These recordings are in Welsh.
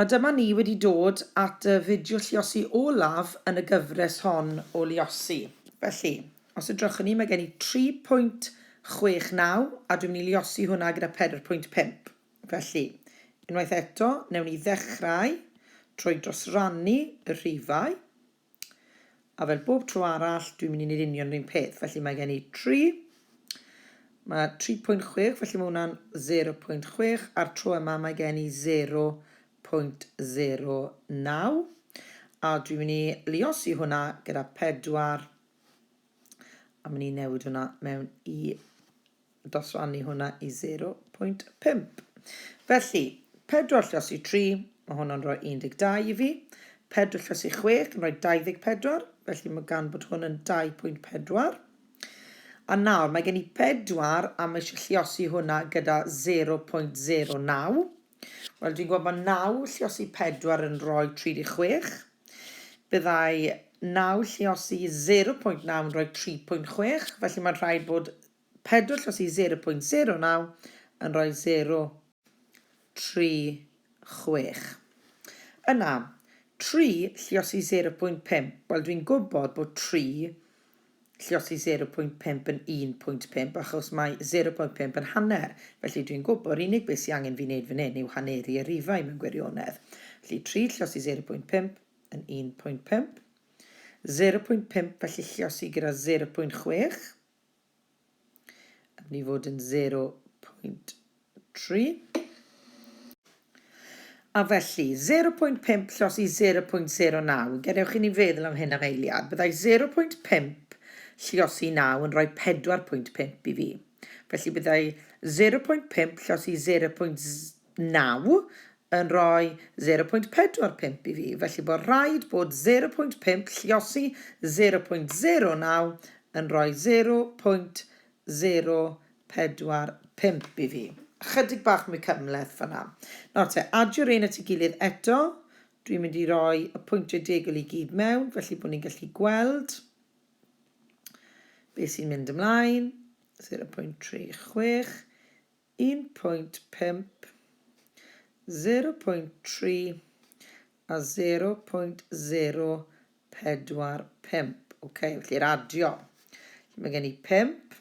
A dyma ni wedi dod at y fideo lluosi olaf yn y gyfres hon o luosi. Felly, os ydrychwn ni, mae gen i 3.69 a dwi'n mynd i luosi hwnna gyda 4.5. Felly, unwaith eto, newn ni ddechrau trwy drosrannu y rhifau. A fel bob tro arall, dwi'n mynd i wneud union yr un peth. Felly mae gen i 3, mae 3.6, felly mae hwnna'n 0.6, a'r tro yma mae gen i 0.09. A dwi'n mynd i luosi hwnna gyda 4, a mynd i newid hwnna mewn i dosrannu hwnna i 0.5. Felly, 4 lluosi 3, mae hwnna'n rhoi 12 i fi. 4 lluosi 6 yn rhoi 24, felly mae gan bod hwn yn 2.4. A nawr, mae gen i 4 a mae eisiau lluosi hwnna gyda 0.09. Wel, dwi'n gwybod bod 9 lluosi 4 yn rhoi 36. Byddai 9 lluosi 0.9 yn rhoi 3.6. Felly mae'n rhaid bod 4 lluosi 0.09 yn rhoi 0.36. Yna, 3 lluosi 0.5. Wel, dwi'n gwybod bod 3 lluosi 0.5 yn 1.5 achos mae 0.5 yn hanner. Felly dwi'n gwybod unig beth sy'n angen fi wneud fan hyn yw haneri y rhifau mewn gwirionedd. Felly 3 lluosi 0.5 yn 1.5. 0.5 felly lluosi gyda 0.6. Yn mynd i fod yn 0.3. A felly 0.5 lluosi 0.09. Gadewch i ni feddwl am hyn am eiliad. Byddai 0.5 lluosi 9 yn rhoi 4.5 i fi. Felly byddai 0.5 lluosi 0.9 yn rhoi 0.45 i fi. Felly bod rhaid bod 0.5 lluosi 0.09 yn rhoi 0.045 i fi. Chydig bach mwy cymhleth fyna. Nawr te, adio'r un at ei gilydd eto. Dwi'n mynd i roi y pwyntiau degol i gyd mewn, felly bod ni'n gallu gweld beth sy'n mynd ymlaen. 0.36, 1.5, 0.3 a 0.045. Felly'r adio. Mae gen i 5,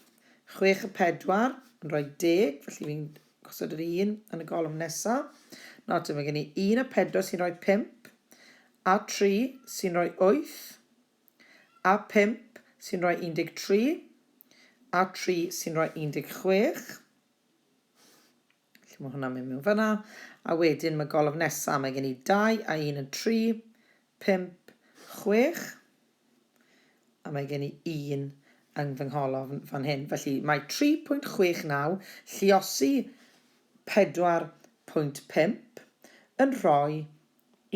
6 a 4 yn rhoi 10, felly fi'n gosod yr 1 yn y golwm nesaf. Nawr te, mae gen i 1 a 4 sy'n rhoi 5, a 3 sy'n rhoi 8, a 5 sy'n rhoi 13, a 3 sy'n rhoi 16. Felly mae hwnna'n mynd mewn fyna. A wedyn mae golwg nesaf, mae gen i 2 a 1 yn 3, 5, 6. A mae gen i 1 yng fy ngholwg fan hyn. Felly mae 3.69 lluosi 4.5 yn rhoi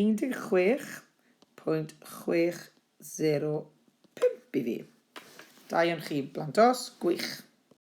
16.605 i fi. Da iawn chi, blantos, gwych.